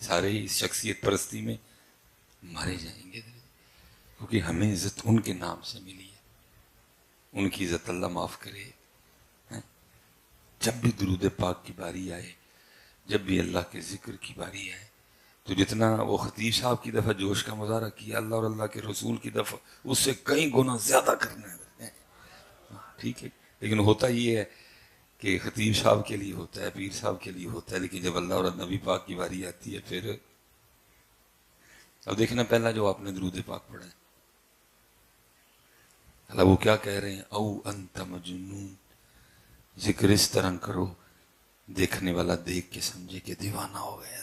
سارے اس شخصیت پرستی میں مارے جائیں گے، کیونکہ ہمیں عزت ان کے نام سے ملی ہے، ان کی عزت اللہ معاف کرے۔ جب بھی درود پاک کی باری آئے، جب بھی اللہ کے ذکر کی باری آئے، تو جتنا وہ خطیب صاحب کی دفعہ جوش کا مظاہرہ کیا اللہ اور اللہ کے رسول کی دفعہ، اس سے کئی گنا زیادہ کرنا ہے، ٹھیک ہے؟ لیکن ہوتا یہ ہے کہ خطیب صاحب کے لیے ہوتا ہے، پیر صاحب کے لیے ہوتا ہے، لیکن جب اللہ اور نبی پاک کی باری آتی ہے پھر اب دیکھنا پہلا جو آپ نے درود پاک پڑھا ہے، اللہ وہ کیا کہہ رہے ہیں؟ او انت مجنون، ذکر اس طرح کرو دیکھنے والا دیکھ کے سمجھے کہ دیوانہ ہو گیا۔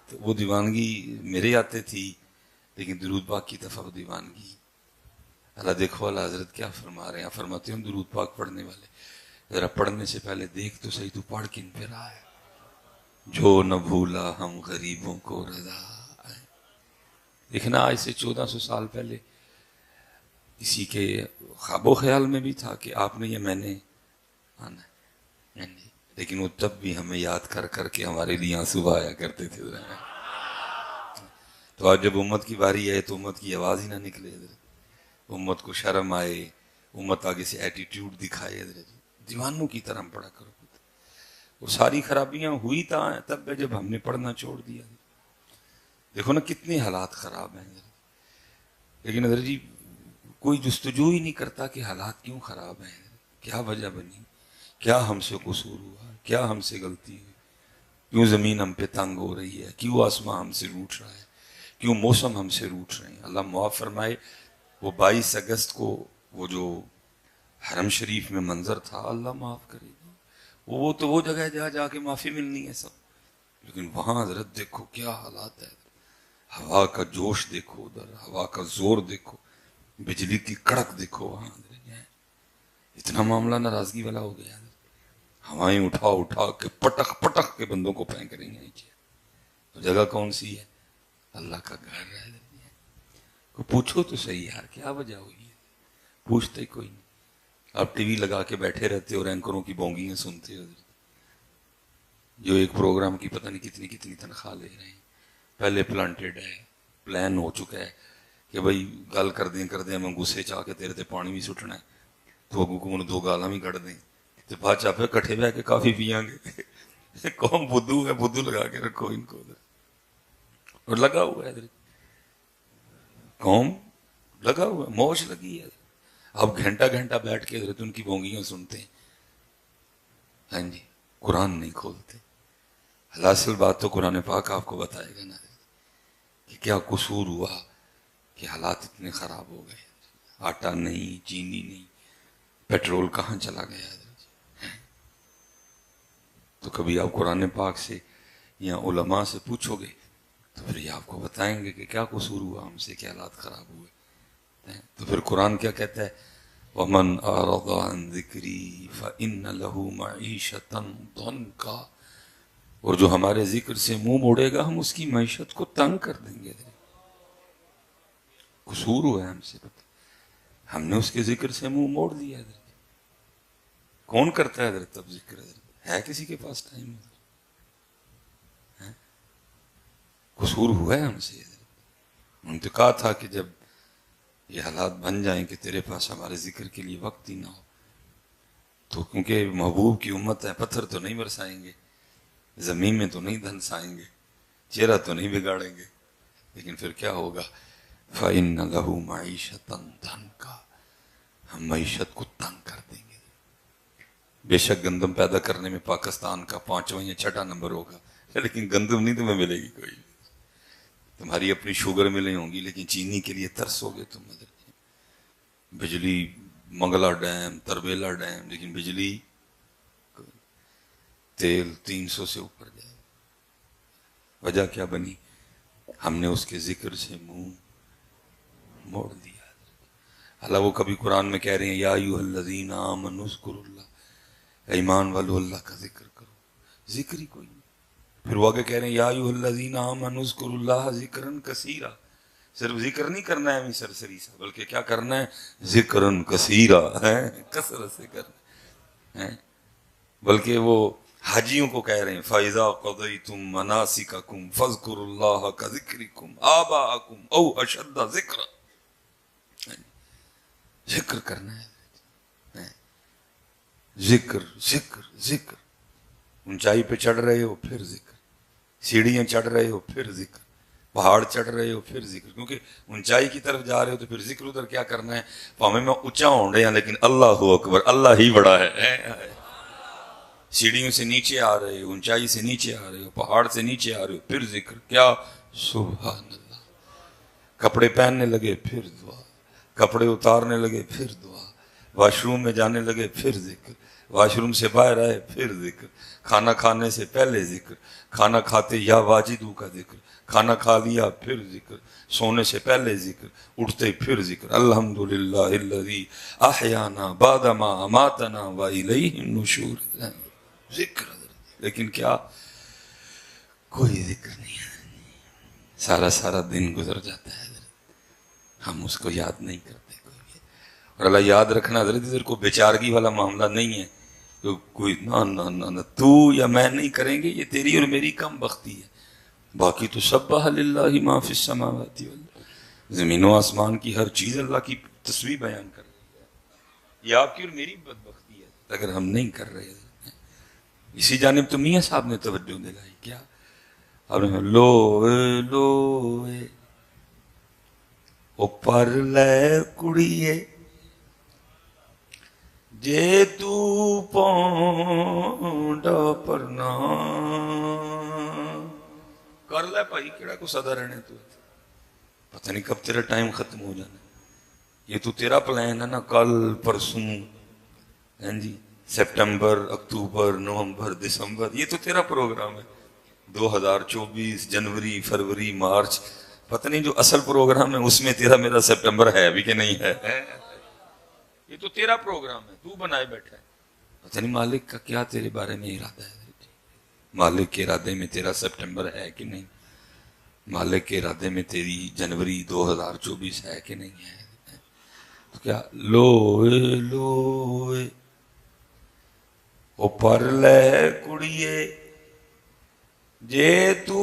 تو وہ دیوانگی میرے آتے تھی، لیکن درود پاک کی دفعہ وہ دیوانگی اللہ دیکھو اللہ حضرت کیا فرما رہے ہیں، فرماتے ہیں درود پاک پڑھنے والے ذرا پڑھنے سے پہلے دیکھ تو صحیح تو پڑھ کن پہ رہا ہے، جو نہ بھولا ہم غریبوں کو رضا۔ دیکھنا آج سے 1400 سال پہلے کسی کے خواب و خیال میں بھی تھا کہ آپ نے یا میں نے آنا ہے، لیکن وہ تب بھی ہمیں یاد کر کر کے ہمارے لیے آنسو آیا کرتے تھے۔ تو آج جب امت کی باری آئے تو امت کی آواز ہی نہ نکلے، امت کو شرم آئے، امت آگے سے ایٹیٹیوڈ دکھائے، دیوانوں کی طرح پڑھا کرو۔ وہ ساری خرابیاں ہوئی تب جب ہم نے پڑھنا چھوڑ دیا۔ دیکھو نا کتنے حالات خراب ہیں، لیکن حضرت جی کوئی جستجو ہی نہیں کرتا کہ حالات کیوں خراب ہیں، کیا وجہ بنی، کیا ہم سے قصور ہوا، کیا ہم سے غلطی ہوئی، کیوں زمین ہم پہ تنگ ہو رہی ہے، کیوں آسمان ہم سے روٹ رہا ہے، کیوں موسم ہم سے روٹ رہے ہیں۔ اللہ معاف فرمائے، وہ 22 اگست کو وہ جو حرم شریف میں منظر تھا، اللہ معاف کرے گا، وہ تو وہ جگہ ہے جا کے معافی ملنی ہے سب، لیکن وہاں حضرت دیکھو کیا حالات ہے، ہوا کا جوش دیکھو، ادھر ہوا کا زور دیکھو، بجلی کی کڑک دیکھو، وہاں اتنا معاملہ ناراضگی والا ہو گیا، ہوائیں اٹھا اٹھا کے پٹک پٹک کے بندوں کو پھینک رہی ہیں نیچے۔ تو جگہ کون سی ہے؟ اللہ کا گھر ہے۔ کو پوچھو تو صحیح یار کیا وجہ ہوئی ہے، پوچھتے کوئی نہیں، آپ ٹی وی لگا کے بیٹھے رہتے اور اینکروں کی بونگیاں سنتے ہو، جو ایک پروگرام کی پتہ نہیں کتنی کتنی تنخواہ لے رہے ہیں، پہلے پلانٹیڈ ہے، پلان ہو چکا ہے کہ بھائی گل کر دیں میں غصے چاہ کے تیرے تے پانی بھی سٹنا ہے تو اگو کو دو گالاں بھی کٹ دیں تو بعد چاپے کٹھے بہ کے کافی پیاں گے۔ قوم بدھو ہے، بدھو لگا کے رکھو ان کو ادھر، اور لگا ہوا ہے ادھر قوم، لگا ہوا ہے، موج لگی ہے، آپ گھنٹہ گھنٹہ بیٹھ کے حضرت ان کی بونگیاں سنتے ہیں، ہاں جی، قرآن نہیں کھولتے۔ اصل بات تو قرآن پاک آپ کو بتائے گا نا کہ کیا قصور ہوا کہ حالات اتنے خراب ہو گئے، آٹا نہیں، چینی نہیں، پیٹرول کہاں چلا گیا۔ تو کبھی آپ قرآن پاک سے یا علماء سے پوچھو گے تو پھر یہ آپ کو بتائیں گے کہ کیا قصور ہوا ہم سے، کیا حالات خراب ہوئے۔ تو پھر قرآن کیا کہتا ہے؟ وَمَنْ أَعْرَضَ عَنْ ذِكْرِي فَإِنَّ لَهُ مَعِيشَةً ضَنْكَ، اور جو ہمارے ذکر سے منہ موڑے گا ہم اس کی معیشت کو تنگ کر دیں گے۔ قصور ہوا ہے ہم سے، پتہ ہم نے اس کے ذکر سے منہ موڑ دیا۔ کون کرتا ہے حضرت اب ذکر؟ ہے کسی کے پاس ٹائم؟ قصور ہوا ہے ہم سے۔ انہوں نے کہا تھا کہ جب یہ حالات بن جائیں کہ تیرے پاس ہمارے ذکر کے لیے وقت ہی نہ ہو تو، کیونکہ محبوب کی امت ہے، پتھر تو نہیں برسائیں گے، زمین میں تو نہیں دھنسائیں گے، چہرہ تو نہیں بگاڑیں گے، لیکن پھر کیا ہوگا؟ فَإِنَّ لَهُ مَعِيشَةً ضَنْكَ، ہم معیشت کو تنگ کر دیں گے۔ بے شک گندم پیدا کرنے میں پاکستان کا 5واں یا 6واں نمبر ہوگا، لیکن گندم نہیں تمہیں ملے گی کوئی، تمہاری اپنی شوگر ملیں ہوں گی لیکن چینی کے لیے ترسو گے تم۔ بجلی منگلا ڈیم، تربیلا ڈیم، لیکن بجلی، تیل 300 سے اوپر جائے۔ وجہ کیا بنی؟ ہم نے اس کے ذکر سے منہ موڑ دیا۔ اللہ وہ کبھی قرآن میں کہہ رہے ہیں یا ایھا الذین آمنوا اذکروا اللہ، ایمان والو اللہ کا ذکر کرو، ذکر ہی کوئی نہیں۔ پھر وہ آگے کہہ رہے ہیں یا ایھا الذین آمنوا اذکروا اللہ ذکرا کثیرا، صرف ذکر نہیں کرنا ہے سرسری سا، بلکہ کیا کرنا ہے؟ ذکرا کثیرا، کثرت سے کرنا ہے، بلکہ وہ حاجیوں کو کہہ رہے ہیں فَإِذَا قَضَيْتُم مَنَاسِكَكُمْ فَاذْكُرُوا اللَّهَ كَذِكْرِكُمْ آبَاءَكُمْ أَوْ أَشَدَّ ذِكْرًا. ذکر کرنا ہے، ذکر ذکر ذکر. اونچائی پہ چڑھ رہے ہو پھر ذکر، سیڑھیاں چڑھ رہے ہو پھر ذکر، پہاڑ چڑھ رہے ہو پھر ذکر. کیونکہ اونچائی کی طرف جا رہے ہو تو پھر ذکر ادھر کیا کرنا ہے. پاویں میں اونچا ہوں رہے ہیں لیکن اللہ اکبر، اللہ ہی بڑا ہے. سیڑھیوں سے نیچے آ رہے ہو، اونچائی سے نیچے آ رہے ہو، پہاڑ سے نیچے آ رہے ہو پھر ذکر. کیا سبحان اللہ. کپڑے پہننے لگے پھر دعا، کپڑے اتارنے لگے پھر دعا، واش روم میں جانے لگے پھر ذکر، واش روم سے باہر آئے پھر ذکر، کھانا کھانے سے پہلے ذکر، کھانا کھاتے یا واجدو کا ذکر، کھانا کھا لیا پھر ذکر، سونے سے پہلے ذکر، اٹھتے پھر ذکر. الحمدللہ الذی احیانا بعد ما اماتنا والیہ النشور. ذکر. لیکن کیا کوئی ذکر نہیں ہے. سارا سارا دن گزر جاتا ہے، ہم اس کو یاد نہیں کرتے کوئی بھی. اور اللہ یاد رکھنا حضرت ادھر کو بیچارگی والا معاملہ نہیں ہے. کوئی نہ تو یا میں نہیں کریں گے، یہ تیری اور میری کم بختی ہے. باقی تو سبح للہ ما فی السماوات والارض. زمین و آسمان کی ہر چیز اللہ کی تسبیح بیان کر رہی ہے. یہ آپ کی اور میری بدبختی ہے اگر ہم نہیں کر رہے. اسی جانب تو میاں صاحب نے توجہ دلائی. کیا اب لو او پر لے کڑیے جے تو پونڈا پرنا کر لے بھائی. کیڑا کو صدا رہنے تو پتہ نہیں کب تیرا ٹائم ختم ہو جانا. یہ تو تیرا پلان ہے نا، کل پرسوں جی سپٹمبر اکتوبر نومبر دسمبر، یہ تو تیرا پروگرام ہے. 2024 جنوری فروری مارچ، پتہ نہیں جو اصل پروگرام ہے اس میں تیرا میرا سپٹمبر ہے ابھی کہ نہیں ہے. یہ تو تیرا پروگرام ہے، تو بنائے بیٹھا ہے. پتہ نہیں مالک کا کیا تیرے بارے میں ارادہ ہے. مالک کے ارادے میں تیرا سپٹمبر ہے کہ نہیں، مالک کے ارادے میں تیری جنوری 2024 ہے کہ نہیں ہے. تو کیا لو او پر لے کڑیے جے تو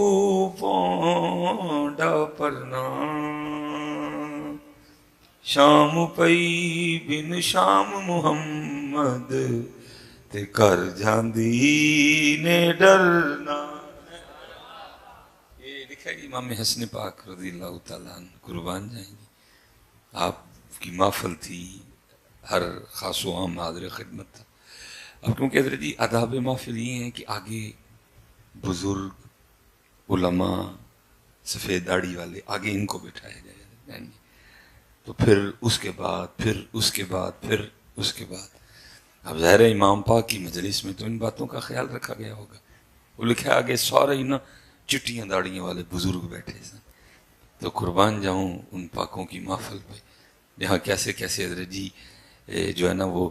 پونڈا پرنا شام پئی بن شام محمد تے کر جاندی نے ڈرنا. یہ لکھا ہے امام حسن پاک رضی اللہ تعالیٰ عنہ قربان جائیں گے. آپ کی محفل تھی، ہر خاص و عام حاضر خدمت تھا. اب کیونکہ حضرت جی آداب محفل یہ ہیں کہ آگے بزرگ علماء سفید داڑھی والے آگے ان کو بٹھایا جائے. تو پھر اس کے بعد اب ظاہر ہے امام پاک کی مجلس میں تو ان باتوں کا خیال رکھا گیا ہوگا. وہ لکھا آگے سارے ہی نا چٹیاں داڑیاں والے بزرگ بیٹھے سن. تو قربان جاؤں ان پاکوں کی محفل پہ جہاں کیسے کیسے حضرت جی جو ہے نا وہ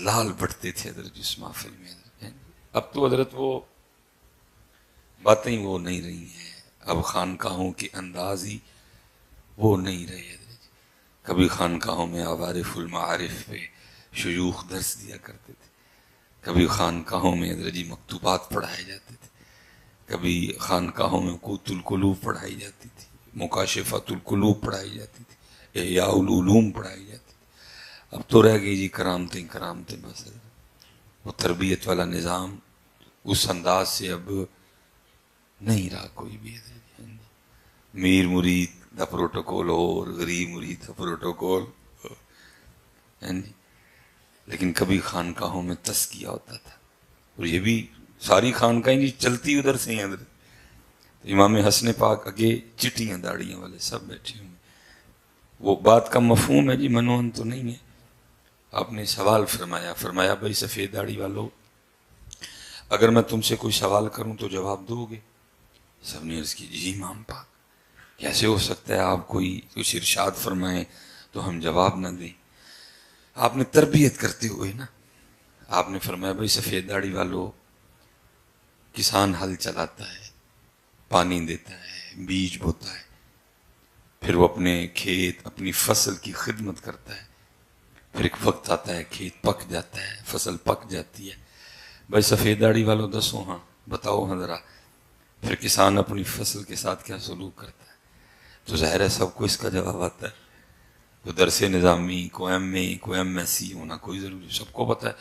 لال بٹتے تھے حضرت جی اس محفل میں. اب تو حضرت وہ باتیں وہ نہیں رہی ہیں، اب خانقاہوں کے انداز ہی وہ نہیں رہے. کبھی خانقاہوں میں عوارف المعارف پہ شیوخ درس دیا کرتے تھے، کبھی خانقاہوں میں حضرت جی مکتوبات پڑھائے جاتے تھے، کبھی خانقاہوں میں قوت القلوب پڑھائی جاتی تھی، مکاشفۃ القلوب پڑھائی جاتی تھی، احیاء العلوم پڑھائی جاتی تھی. اب تو رہ گئی جی کرامتیں بس. وہ تربیت والا نظام اس انداز سے اب نہیں رہا کوئی بھی. میر مرید دا پروٹوکول اور غریب مرید دا پروٹوکول. لیکن کبھی خانقاہوں میں تزکیہ ہوتا تھا. اور یہ بھی ساری خانقاہیں جی چلتی ادھر سے ہیں. امام حسن پاک اگے چٹیاں داڑیاں والے سب بیٹھے ہوئے. وہ بات کا مفہوم ہے جی، منون تو نہیں ہے. آپ نے سوال فرمایا بھائی سفید داڑھی والو، اگر میں تم سے کوئی سوال کروں تو جواب دو گے؟ سب نے عرض کی جی امام پاک کیسے ہو سکتا ہے، آپ کوئی کچھ ارشاد فرمائیں تو ہم جواب نہ دیں. آپ نے تربیت کرتے ہوئے نا آپ نے فرمایا بھائی سفید داڑھی والو، کسان ہل چلاتا ہے، پانی دیتا ہے، بیج بوتا ہے، پھر وہ اپنے کھیت اپنی فصل کی خدمت کرتا ہے. پھر ایک وقت آتا ہے کھیت پک جاتا ہے، فصل پک جاتی ہے، بھائی سفید داڑھی والوں دسو ہاں بتاؤ ہاں ذرا پھر کسان اپنی فصل کے ساتھ کیا سلوک کرتا ہے؟ تو ظاہر ہے سب کو اس کا جواب آتا ہے. تو درس نظامی کو ایم اے کو ایم ایس سی ہونا کوئی ضروری، سب کو پتہ ہے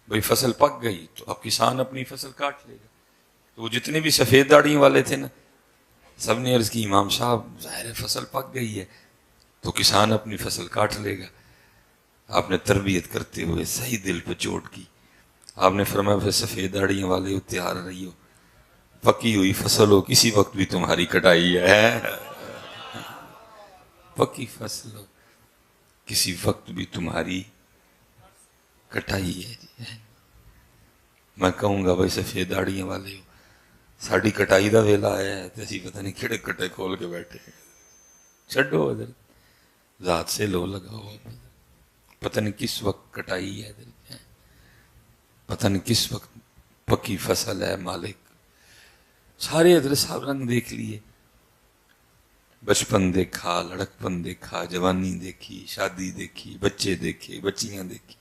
بھئی فصل پک گئی تو اب کسان اپنی فصل کاٹ لے گا. تو وہ جتنے بھی سفید داڑھی والے تھے نا سب نے عرض کی امام صاحب ظاہر فصل پک گئی ہے تو کسان اپنی فصل کاٹ لے گا. آپ نے تربیت کرتے ہوئے صحیح دل پہ چوٹ کی. آپ نے فرمایا پھر سفید داڑیاں والے ہو تیار رہی ہو، پکی ہوئی فصل ہو کسی وقت بھی تمہاری کٹائی ہے. پکی فصل ہو کسی وقت بھی تمہاری کٹائی ہے. میں کہوں گا بھائی سفید داڑیاں والے ہو ساڑی کٹائی دا ویلا آیا ہے تو اسی پتہ نہیں کھڑے کٹے کھول کے بیٹھے چھڈو ادھر ذات سے لو لگاؤ. پتہ نہیں کس وقت کٹائی ہے ادھر، پتہ نہیں کس وقت پکی فصل ہے. مالک سارے حضرت صاحب رنگ دیکھ لیے، بچپن دیکھا، لڑکپن دیکھا، جوانی دیکھی، شادی دیکھی، بچے دیکھے، بچیاں دیکھی،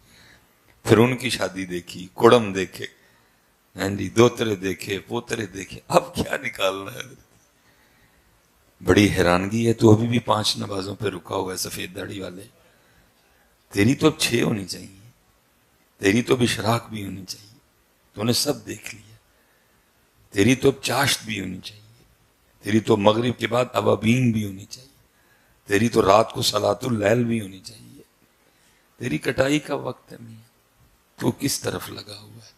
پھر ان کی شادی دیکھی، کڑم دیکھے، ہاں جی دوترے دیکھے، پوترے دیکھے. اب کیا نکالنا ہے؟ بڑی حیرانگی ہے. تو ابھی بھی 5 نمازوں پہ رکا ہوا ہے سفید داڑھی والے. تیری تو اب 6 ہونی چاہیے، تیری تو اب اشراق بھی ہونی چاہیے، تو نے سب دیکھ لیا. تیری تو اب چاشت بھی ہونی چاہیے، تیری تو مغرب کے بعد ابابین بھی ہونی چاہیے، تیری تو رات کو صلاۃ اللیل بھی ہونی چاہیے. تیری کٹائی کا وقت ہے میاں، تو کس طرف لگا ہوا ہے؟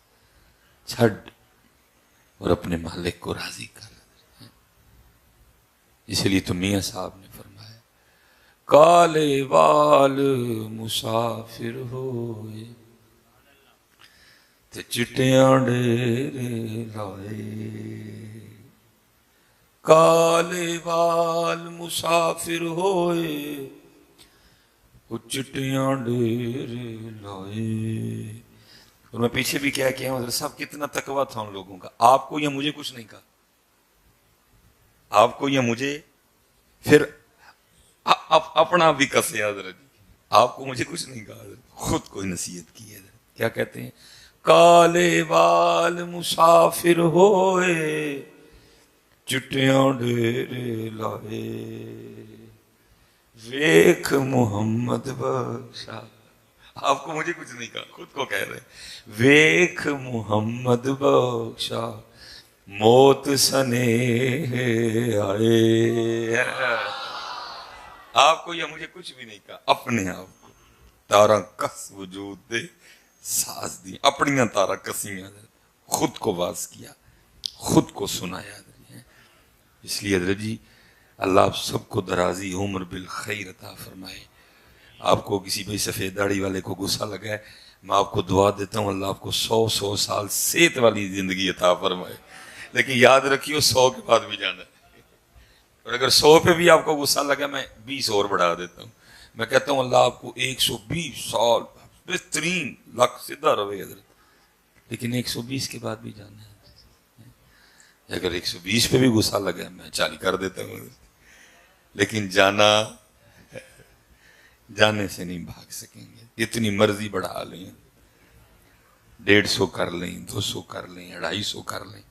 چھڑ اور اپنے مالک کو راضی کر. اس لیے تو میاں صاحب نے فرمایا کالے وال مسافر ہوئے تے چٹیاں ڈیرے لائے. کالے وال مسافر ہوئے وہ چٹیاں ڈیرے لائے. اور میں پیچھے بھی کیا ہوں حضرت صاحب کتنا تقویٰ تھا ان لوگوں کا. آپ کو یا مجھے کچھ نہیں کہا، آپ کو یا مجھے، پھر اپنا بھی کسے حضرت، آپ کو مجھے کچھ نہیں کہا حضرت، خود کو نصیحت کی ہے. کیا کہتے ہیں؟ کالے وال مسافر ہوئے چٹیاں ڈیرے لائے ویکھ محمد بخشا. آپ کو مجھے کچھ نہیں کہا، خود کو کہہ رہے ویکھ محمد بخشا موت سنے آئے. آپ کو یا مجھے کچھ بھی نہیں کہا، اپنے آپ کو تارا کس وجود دے ساز دی، اپنیاں تارا کسیاں خود کو باز کیا، خود کو سنایا. اس لیے حضرت جی اللہ آپ سب کو درازی عمر بالخیر عطا فرمائے. آپ کو کسی بھائی سفید داڑھی والے کو غصہ لگا ہے، میں آپ کو دعا دیتا ہوں اللہ آپ کو 100 سال صحت والی زندگی عطا فرمائے. لیکن یاد رکھیے 100 کے بعد بھی جانا ہے. اور اگر 100 پہ بھی آپ کو غصہ لگا میں 20 اور بڑھا دیتا ہوں. میں کہتا ہوں اللہ آپ کو 120 سال بہترین لک سیدھا رہے حضرت، لیکن 120 کے بعد بھی جانا ہے. اگر 120 پہ بھی غصہ لگا میں 40 کر دیتا ہوں، لیکن جانے سے نہیں بھاگ سکیں گے. اتنی مرضی بڑھا لیں، 150 کر لیں، 200 کر لیں، 250 کر لیں،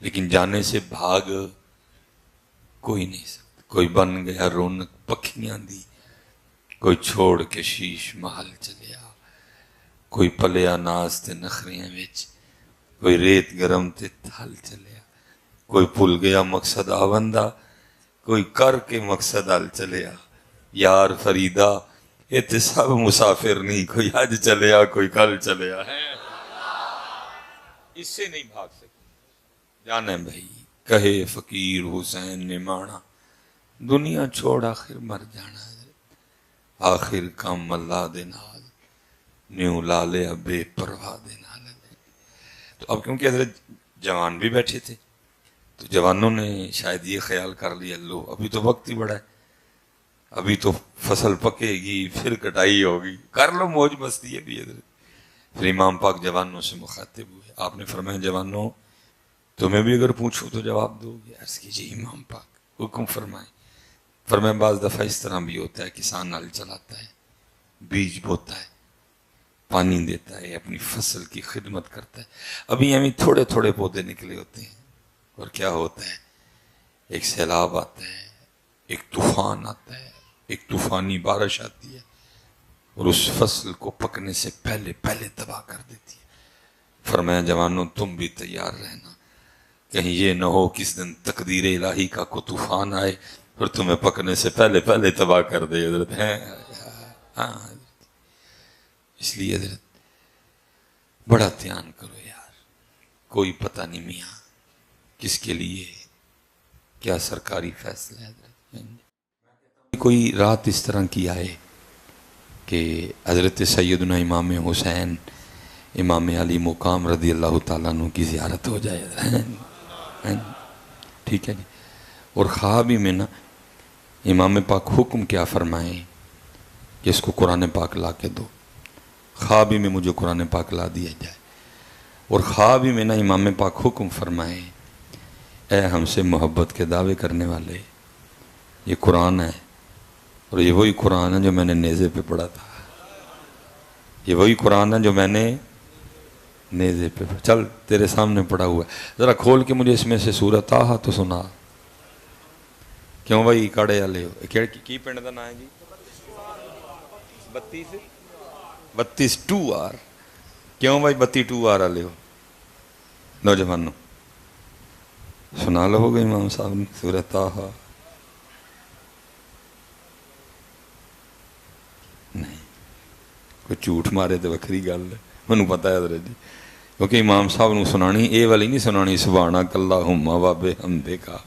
لیکن جانے سے بھاگ کوئی نہیں سکتا. کوئی بن گیا رونق پکھیاں دی، کوئی چھوڑ کے شیش محل چلیا، کوئی پلیا ناز تے نخریاں وچ، کوئی ریت گرم تے تھل چلیا، کوئی بھول گیا مقصد آوندہ، کوئی کر کے مقصد حل چلیا. یار فریدہ یہ تے سب مسافر نہیں، کوئی آج چلیا کوئی کل چلیا ہے. اس سے نہیں بھاگ سکتے. جانا بھائی کہے فقیر حسین نے مانا دنیا چھوڑ آخر مر جانا ہے. آخر کام اللہ دے نال نیو لالے بے پرواہ دے نال. تو اب کیونکہ حضرت جوان بھی بیٹھے تھے تو جوانوں نے شاید یہ خیال کر لیا لو ابھی تو وقت ہی بڑا ہے، ابھی تو فصل پکے گی پھر کٹائی ہوگی، کر لو موج مستی ہے بھی. حضرت پھر امام پاک جوانوں سے مخاطب ہوئے. آپ نے فرمایا جوانوں تمہیں بھی اگر پوچھو تو جواب دو گے؟ عرض کیجیے امام پاک حکم فرمائیں. فرمایا بعض دفعہ اس طرح بھی ہوتا ہے کسان نال چلاتا ہے، بیج بوتا ہے، پانی دیتا ہے، اپنی فصل کی خدمت کرتا ہے. ابھی ہمیں تھوڑے تھوڑے پودے نکلے ہوتے ہیں، اور کیا ہوتا ہے، ایک سیلاب آتا ہے، ایک طوفان آتا ہے، ایک طوفانی بارش آتی ہے، اور اس فصل کو پکنے سے پہلے پہلے تباہ کر دیتی ہے. فرمایا جوانوں تم بھی تیار رہنا، کہیں یہ نہ ہو کس دن تقدیر الہی کا کوئی طوفان آئے اور تمہیں پکنے سے پہلے پہلے تباہ کر دے. حضرت ہیں ہاں، اس لیے حضرت بڑا دھیان کرو یار، کوئی پتہ نہیں میاں کس کے لیے کیا سرکاری فیصلہ ہے. حضرت کوئی رات اس طرح کی آئے کہ حضرت سیدنا امام حسین امام علی مقام رضی اللہ تعالیٰ عنہ کی زیارت ہو جائے، ٹھیک ہے جی، اور خواب ہی میں نا امام پاک حکم کیا فرمائیں کہ اس کو قرآن پاک لا کے دو. خواب ہی میں مجھے قرآن پاک لا دیا جائے، اور خواب ہی میں نا امام پاک حکم فرمائیں اے ہم سے محبت کے دعوے کرنے والے، یہ قرآن ہے، اور یہ وہی قرآن ہے جو میں نے نیزے پہ پڑھا تھا، یہ وہی قرآن ہے جو میں نے نیزے پہ چل تیرے سامنے پڑھا ہوا ہے، ذرا کھول کے مجھے اس میں سے سورت طٰہٰ تو سنا. کیوں بھائی کاڑے والے ہو کی پنڈ کا نام ہے جی؟ 32 2 آر. کیوں بھائی 32 2 آر والے ہو؟ نوجوانوں سنا لو گے امام صاحب نے سورت طٰہٰ؟ نہیں، کوئی جھوٹ مارے تو وکری گل ہے، مجھے پتا ہے حضرت جی، کیونکہ امام صاحب نے سنانی اے والی نہیں سنانی سبحانک اللہم و بحمدک کا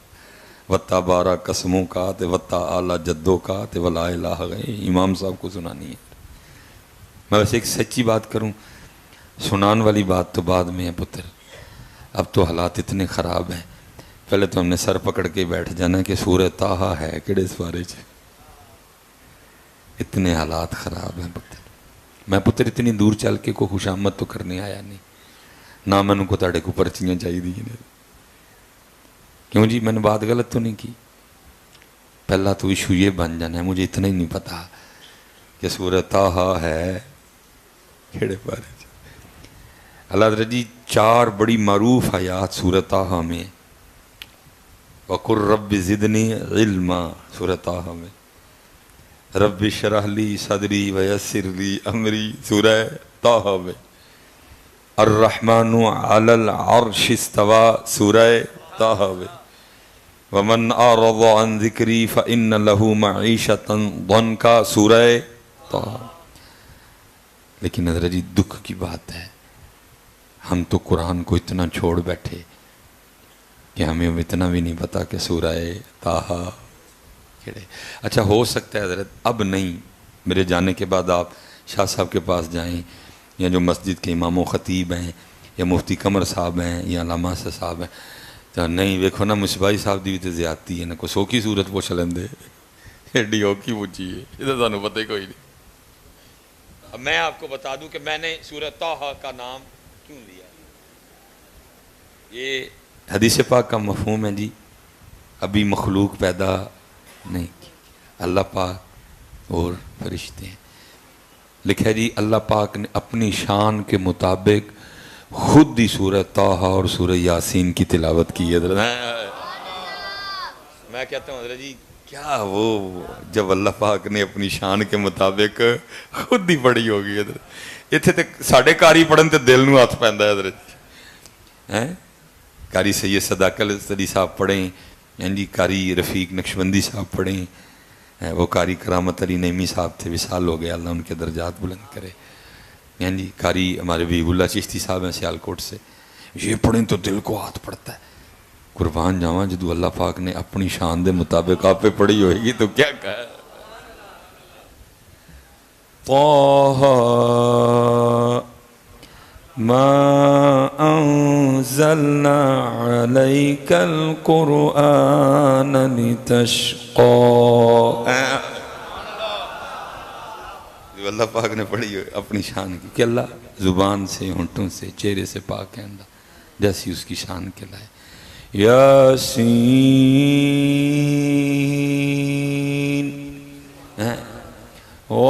وتا 12 قسموں کا تے وتا اعلیٰ جدوں کا تے ولا الہ غیر، امام صاحب کو سنانی ہے. میں ویسے ایک سچی بات کروں، سنان والی بات تو بعد میں ہے پتر، اب تو حالات اتنے خراب ہیں، پہلے تو ہم نے سر پکڑ کے بیٹھ جانا کہ سورہ طٰہٰ ہے کیڑے سوارے چ، اتنے حالات خراب ہیں پتر. میں پتر اتنی دور چل کے کوئی خوشامد تو کرنے آیا نہیں، نہ میں کو تاڑے کو پرچیاں چاہیے دی. کیوں جی میں نے بات غلط تو نہیں کی؟ پہلا تو ایشو یہ بن جانا ہے، مجھے اتنا ہی نہیں پتا کہ سورہ طٰہٰ ہے کھڑے پارے. اللہ حضرت جی 4 بڑی معروف آیات سورہ طٰہٰ میں، وَقُلْ رَبِّ زِدْنِي عِلْمًا سورہ طٰہٰ میں، رب اشرح لی صدری ویسر لی امری سورہ طٰہٰ میں، الرحمن علی العرش استوى سورہ طٰہٰ میں، ومن اعرض عن ذکری فإن له معیشة ضنکا سورہ طٰہٰ. لیکن حضرت جی دکھ کی بات ہے، ہم تو قرآن کو اتنا چھوڑ بیٹھے کہ ہمیں اتنا بھی نہیں پتا کہ سورہ طٰہٰ کھڑے. اچھا ہو سکتا ہے حضرت اب نہیں، میرے جانے کے بعد آپ شاہ صاحب کے پاس جائیں، یا جو مسجد کے امام و خطیب ہیں، یا مفتی قمر صاحب ہیں، یا علامہ صاحب ہیں، تو نہیں ویکھو نا مصباحی صاحب دی بھی تو زیادتی ہے نا، کوئی سوکھی صورت پوچھ لیندے ایڈی اوکھی پوچھی ہے، یہ تو سانوں پتہ ہی کوئی نہیں. اب میں آپ کو بتا دوں کہ میں نے سورہ طٰہٰ کا نام کیوں لیا. یہ حدیث پاک کا مفہوم ہے جی، ابھی مخلوق پیدا نہیں کی، اللہ پاک اور فرشتے ہیں. لکھا جی اللہ پاک نے اپنی شان کے مطابق خود ہی سورہ طٰہٰ اور سورہ یاسین کی تلاوت کی ہے. میں کہتا ہوں حضرت جی کیا وہ جب اللہ پاک نے اپنی شان کے مطابق خود ہی پڑھی ہوگی حضرت. اتنے تک ساڑھے کاری پڑھن تے دل نو ہاتھ پیندا ہے حضرت. قاری سید صداق الصدی صاحب پڑھیں، جی قاری رفیق نقشبندی صاحب پڑھیں، وہ قاری کرامت علی نعیمی صاحب تھے، وصال ہو گیا، اللہ ان کے درجات بلند کرے. جی قاری ہمارے حبیب اللہ چشتی صاحب ہیں سیالکوٹ سے، یہ پڑھیں تو دل کو ہاتھ پڑتا ہے. قربان جاواں جدو اللہ پاک نے اپنی شان دے مطابق آپ پہ پڑھی ہوئے گی تو کیا کہا. طٰہٰ ما انزلنا علیک القرآن لتشقى. اللہ پاک نے پڑھی ہوئی اپنی شان کی کہ اللہ زبان سے ہونٹوں سے چہرے سے پاک ہے اللہ، جیسی اس کی شان کے لائے. یاسین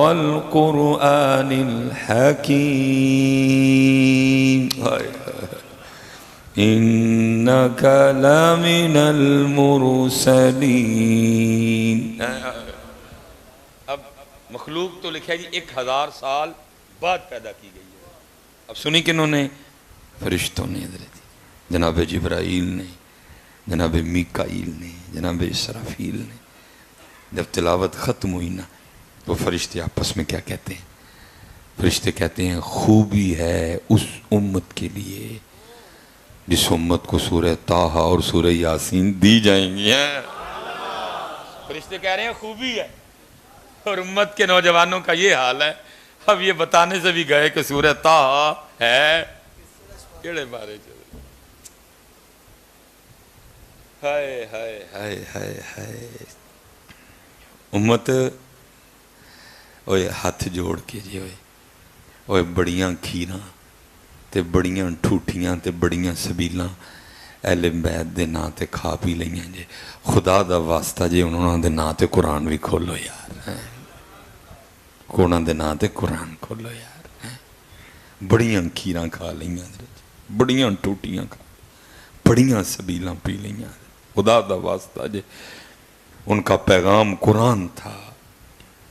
والقرآن الحکیم إنك لمن المرسلين. اب مخلوق تو لکھا جی 1000 سال بعد پیدا کی گئی ہے. اب سنی کنہوں نے؟ فرشتوں نے حضرت جناب جبرائیل نے، جناب میکائیل نے، جناب اسرافیل نے. جب تلاوت ختم ہوئی نا تو فرشتے آپس میں کیا کہتے ہیں؟ فرشتے کہتے ہیں خوبی ہے اس امت کے لیے جس امت کو سورہ طٰہٰ اور سورہ یاسین دی جائیں گی. فرشتے کہہ رہے ہیں خوبی ہے، اور امت کے نوجوانوں کا یہ حال ہے. اب یہ بتانے سے بھی گئے کہ سورہ طٰہٰ ہے کیڑے بارے چلے. ہائے ہائے ہائے ہائے ہائے امت اوے ہاتھ جوڑ کے جی اوے بڑیاں کھیراں تے بڑیاں ٹھوٹیاں تے بڑیاں سبیلاں اہل بیت دے نا تے کھا پی لئیاں جے. خدا دا واسطہ جے انہوں دے نا تے قرآن بھی کھولو یار. انہوں دے نا تے قرآن کھولو یار. بڑیاں کھیراں کھا لئیاں، بڑیاں ٹوٹیاں کھا، بڑیاں سبیلاں پی لئیاں. خدا دا واسطہ جے ان کا پیغام قرآن تھا،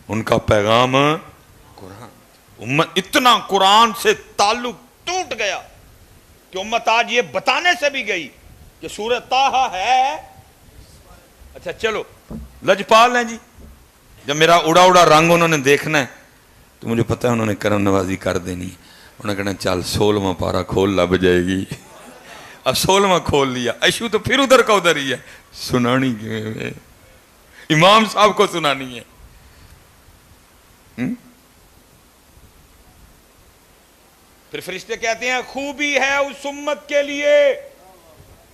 ان کا پیغام قرآن. امت اتنا قرآن سے تعلق ٹوٹ گیا کہ امت آج یہ بتانے سے بھی گئی کہ سورہ طٰہٰ ہے. اچھا چلو لجپال ہیں جی، جب میرا اڑا اڑا رنگ انہوں نے دیکھنا ہے تو مجھے پتہ ہے انہوں نے کرم نوازی کر دینی ہے. انہوں نے کہنا چل 16واں پارہ کھول لب جائے گی. اب 16واں کھول لیا، ایشو تو پھر ادھر کا ادھر ہی ہے. سنانی ہے امام صاحب کو سنانی ہے. پھر فرشتے کہتے ہیں خوبی ہے اس امت کے لیے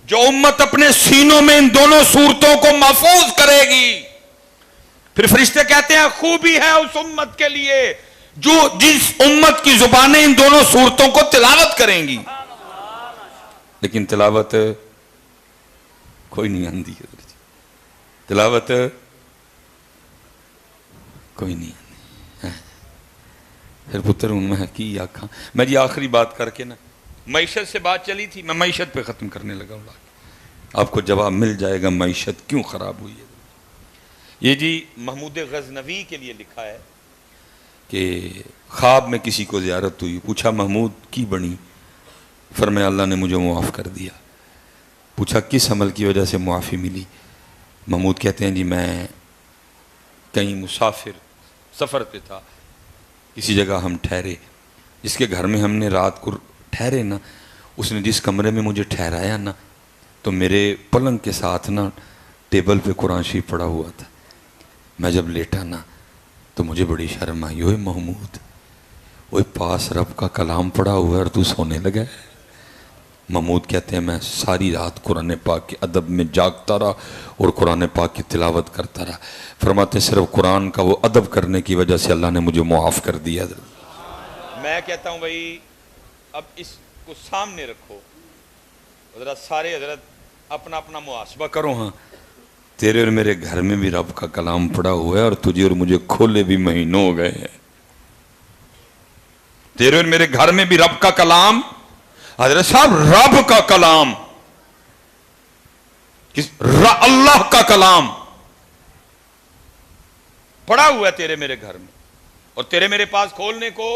جو امت اپنے سینوں میں ان دونوں صورتوں کو محفوظ کرے گی. پھر فرشتے کہتے ہیں خوبی ہے اس امت کے لیے جو جس امت کی زبانیں ان دونوں صورتوں کو تلاوت کریں گی. لیکن تلاوت کوئی نہیں آندی، تلاوت کوئی نہیں آندی. پھر پتر ان میں کی آنکھاں. میں جی آخری بات کر کے نا، معیشت سے بات چلی تھی، میں معیشت پہ ختم کرنے لگا ہوں. آپ کو جواب مل جائے گا معیشت کیوں خراب ہوئی ہے. یہ جی محمود غزنوی کے لیے لکھا ہے کہ خواب میں کسی کو زیارت ہوئی، پوچھا محمود کی بنی؟ فرمایا اللہ نے مجھے معاف کر دیا. پوچھا کس عمل کی وجہ سے معافی ملی؟ محمود کہتے ہیں جی میں کہیں مسافر سفر پہ تھا، کسی جگہ ہم ٹھہرے، جس کے گھر میں ہم نے رات کو ٹھہرے نا، اس نے جس کمرے میں مجھے ٹھہرایا نا تو میرے پلنگ کے ساتھ نا ٹیبل پہ قرآن شریف پڑا ہوا تھا. میں جب لیٹا نا تو مجھے بڑی شرم آئی. اوے محمود، وہ پاس رب کا کلام پڑا ہوا ہے اور تو سونے لگا ہے. محمود کہتے ہیں میں ساری رات قرآن پاک کے ادب میں جاگتا رہا اور قرآن پاک کی تلاوت کرتا رہا. فرماتے ہیں صرف قرآن کا وہ ادب کرنے کی وجہ سے اللہ نے مجھے معاف کر دیا. میں کہتا ہوں بھائی اب اس کو سامنے رکھو حضرت، سارے حضرت اپنا اپنا محاسبہ کرو. ہاں تیرے اور میرے گھر میں بھی رب کا کلام پڑا ہوا ہے اور تجھے اور مجھے کھولے بھی مہینوں ہو گئے ہیں. تیرے اور میرے گھر میں بھی رب کا کلام، حضرت صاحب رب کا کلام، اللہ کا کلام پڑا ہوا ہے تیرے میرے گھر میں، اور تیرے میرے پاس کھولنے کو.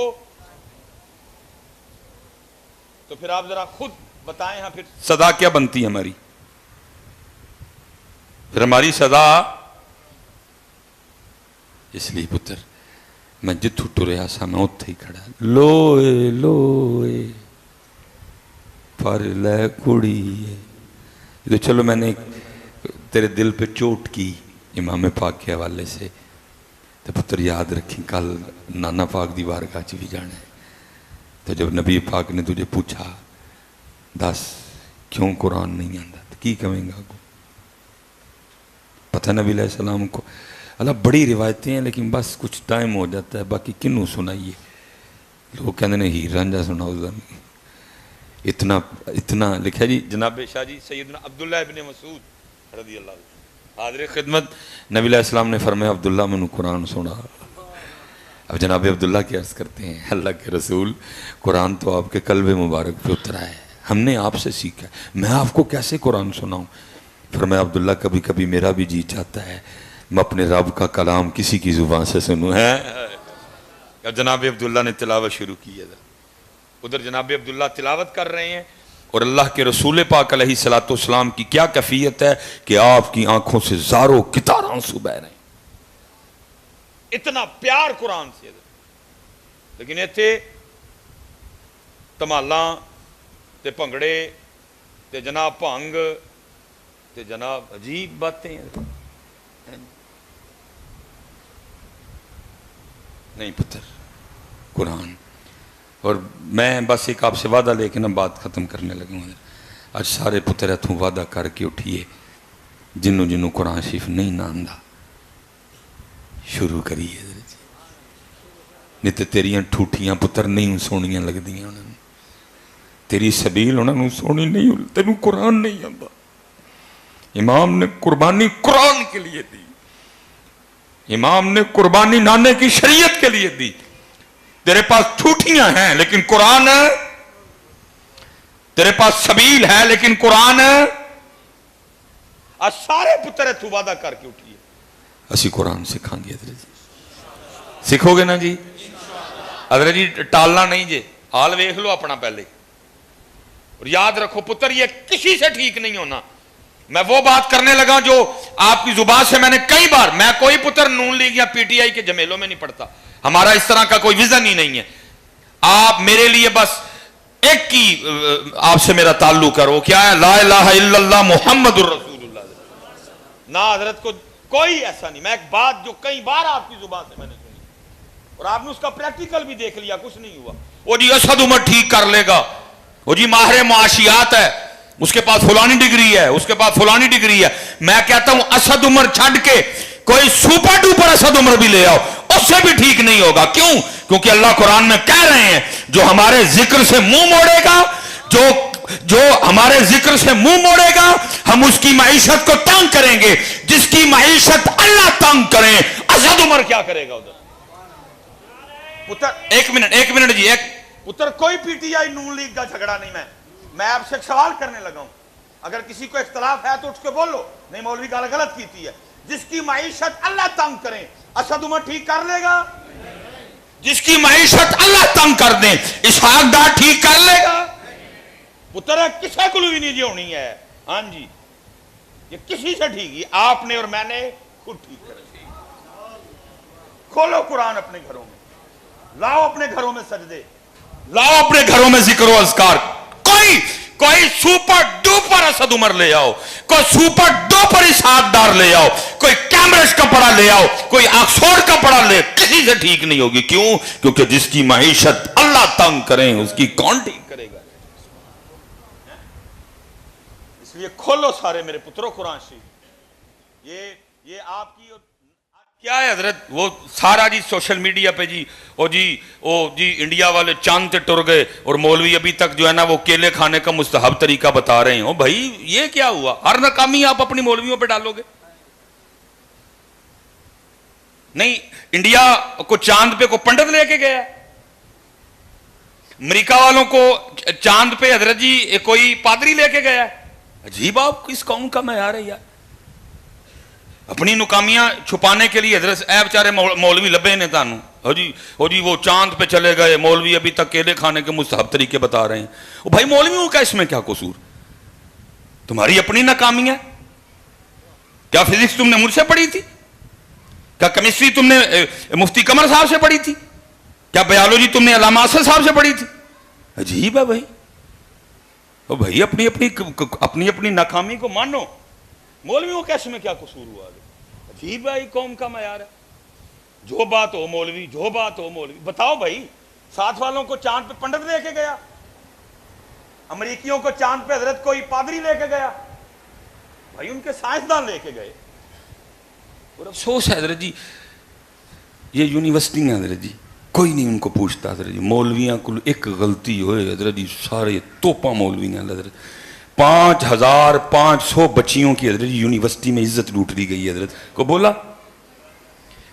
تو پھر آپ ذرا خود بتائیں ہاں پھر صدا کیا بنتی ہے ہماری؟ پھر ہماری صدا اس لیے پتر میں جتھو ٹریا سا میں اتھے ہی کھڑا. لوئے لوئے پر لے کڑی. تو چلو میں نے تیرے دل پہ چوٹ کی امام پاک کے حوالے سے، تو پتر یاد رکھیں کل نانا پاک دی بارگاہ چ بھی جانا ہے. تو جب نبی پاک نے تجھے پوچھا دس کیوں قرآن نہیں آتا تو کی کہیں گا؟ پتہ نبی علیہ السلام کو اللہ بڑی روایتیں ہیں لیکن بس کچھ ٹائم ہو جاتا ہے، باقی کنوں سنائیے. لوگ کہتے ہیں ہیر رانجھا سناؤ. اتنا اتنا لکھا جی جناب شاہ جی سیدنا عبداللہ ابن مسعود رضی اللہ عنہ حاضر خدمت. نبی علیہ السلام نے فرمایا عبداللہ میں نے قرآن سنا. اب جناب عبداللہ کیا عرض کرتے ہیں اللہ کے رسول قرآن تو آپ کے قلب مبارک پہ اترا ہے, ہم نے آپ سے سیکھا ہے, میں آپ کو کیسے قرآن سناؤں؟ فرمایا عبداللہ کبھی کبھی میرا بھی جی چاہتا ہے میں اپنے رب کا کلام کسی کی زبان سے سنوں. ہے جناب عبداللہ نے تلاوت شروع کی ہے, ادھر جناب عبداللہ تلاوت کر رہے ہیں اور اللہ کے رسول پاک علیہ الصلوۃ والسلام کی کیا کیفیت ہے کہ آپ کی آنکھوں سے زاروں قطار آنسو بہ رہے ہیں, اتنا پیار قرآن سے. لیکن ایتھے تمالاں تے بھنگڑے تے جناب بھنگ تے جناب عجیب باتیں ہیں. نہیں پتر قرآن. اور میں بس ایک آپ سے وعدہ لے کے نا بات ختم کرنے لگا ہوں. آج سارے پتر اتوں وعدہ کر کے اٹھیے جنوں جنوں قرآن شریف نہیں ناندا شروع کریے. نہیں تو تیریاں ٹھوٹیاں پتر نہیں سونیاں لگ دیاں انہوں نے, تیری سبیل انہوں نے سونی نہیں, تینوں قرآن نہیں آتا. امام نے قربانی قرآن کے لیے دی, امام نے قربانی نانے کی شریعت کے لیے دی. تیرے پاس ٹھوٹیاں ہیں لیکن قرآن ہے, تیرے پاس سبیل ہے لیکن قرآن ہے. آج سارے پتر اتوں وعدہ کر کے اٹھیے اسی قرآن سکھاں گے. حضرت جی سکھو گے نا جی؟ حضرت جی ٹالنا نہیں جے, حال ویکھ لو اپنا پہلے, اور یاد رکھو پتر یہ کسی سے ٹھیک نہیں ہونا. میں وہ بات کرنے لگا جو آپ کی زبان سے میں نے کئی بار, میں کوئی پتر نون لیگ یا پی ٹی آئی کے جمیلوں میں نہیں پڑتا, ہمارا اس طرح کا کوئی ویژن ہی نہیں ہے. آپ میرے لیے بس ایک کی آپ سے میرا تعلق کرو, کیا ہے؟ لا الہ الا اللہ محمد الرسول اللہ. نہ حضرت کو کوئی ایسا نہیں. میں ایک بات جو کئی بار آپ کی زبان سے میں نے سنی اور آپ نے اس کا پریکٹیکل بھی دیکھ لیا, کچھ نہیں ہوا. وہ جی اسد عمر ٹھیک کر لے گا, وہ جی ماہر معاشیات ہے, اس کے پاس فلانی ڈگری ہے, اس کے پاس فلانی ڈگری ہے. میں کہتا ہوں اسد عمر چھڑ کے کوئی سپر ڈوپر اسد عمر بھی لے آؤ, اس سے بھی ٹھیک نہیں ہوگا. کیوں؟ کیونکہ اللہ قرآن میں کہہ رہے ہیں جو ہمارے ذکر سے منہ موڑے گا, جو ہمارے ذکر سے منہ موڑے گا ہم اس کی معیشت کو تنگ کریں گے. جس کی معیشت اللہ تنگ کریں, اسد عمر کیا کرے گا ادھر؟ پتر ایک منٹ جی, ایک پتر کوئی P T I known league کا جھگڑا نہیں. میں آپ سے ایک سوال کرنے لگا ہوں, اگر کسی کو اختلاف ہے تو اٹھ کے بولو, نہیں مولوی گال غلط کیتی ہے. جس کی معیشت اللہ تنگ کریں اسد عمر ٹھیک کر لے گا؟ جس کی معیشت اللہ تنگ کر دیں اسحاق ڈار ٹھیک کر لے گا؟ پتر کسی کو بھی نہیں جی ہونی ہے. ہاں جی یہ کسی سے ٹھیک ہی آپ نے اور میں نے خود ٹھیک کر دی. کھولو قرآن اپنے گھروں میں, لاؤ اپنے گھروں میں سجدے, لاؤ اپنے گھروں میں ذکر و اذکار. کوئی سپر ڈوپر اسد عمر لے آؤ, کوئی سپر ڈوپر اسحاق ڈار لے آؤ, کوئی کیمبرج کا پڑھا لے آؤ, کوئی آکسفورڈ کا پڑھا لے, کسی سے ٹھیک نہیں ہوگی. کیوں؟ کیونکہ جس کی معیشت اللہ تنگ کریں اس کی کون ٹھیک کرے گا؟ اس لیے کھولو سارے میرے پتروں قرآن شریف. یہ آپ کی کیا ہے حضرت, وہ سارا جی سوشل میڈیا پہ جی انڈیا والے چاند تے ٹر گئے اور مولوی ابھی تک جو ہے نا وہ کیلے کھانے کا مستحب طریقہ بتا رہے ہیں. بھائی یہ کیا ہوا؟ ہر ناکامی آپ اپنی مولویوں پہ ڈالو گے؟ نہیں, انڈیا کو چاند پہ کو پنڈت لے کے گیا, امریکہ والوں کو چاند پہ حضرت جی کوئی پادری لے کے گیا. عجیب آپ کس قوم کا معیار ہے یار. اپنی ناکامیاں چھپانے کے لیے حضرت اے بیچارے مولوی لبے نے تانوں, ہو جی وہ چاند پہ چلے گئے, مولوی ابھی تک کیلے کھانے کے مستحب طریقے بتا رہے ہیں. بھائی مولویوں کا اس میں کیا قصور؟ تمہاری اپنی ناکامی ہے. کیا فزکس تم نے مجھ سے پڑھی تھی؟ کیا کیمسٹری تم نے مفتی قمر صاحب سے پڑھی تھی؟ کیا بایولوجی تم نے علامہ اصل صاحب سے پڑھی تھی؟ عجیب ہے بھائی. بھائی اپنی اپنی ناکامی کو مانو. مولویوں کا اس میں کیا قصور ہوا؟ عجیب ہے قوم کا معیار ہے. جو بات ہو مولوی, جو بات ہو مولوی. بتاؤ بھائی, ساتھ والوں کو چاند پہ پنڈت لے کے گیا, امریکیوں کو چاند پہ حضرت کوئی پادری لے کے گیا, بھائی ان کے سائنسدان لے کے گئے. اور افسوس ہے حضرت جی یہ یونیورسٹیاں حضرت جی کوئی نہیں ان کو پوچھتا. حضرت جی مولویاں کو ایک غلطی ہوئے حضرت جی سارے توپا مولوی ہیں. حضرت 5500 بچیوں کی حضرت یونیورسٹی میں عزت لوٹ لی گئی. حضرت کو بولا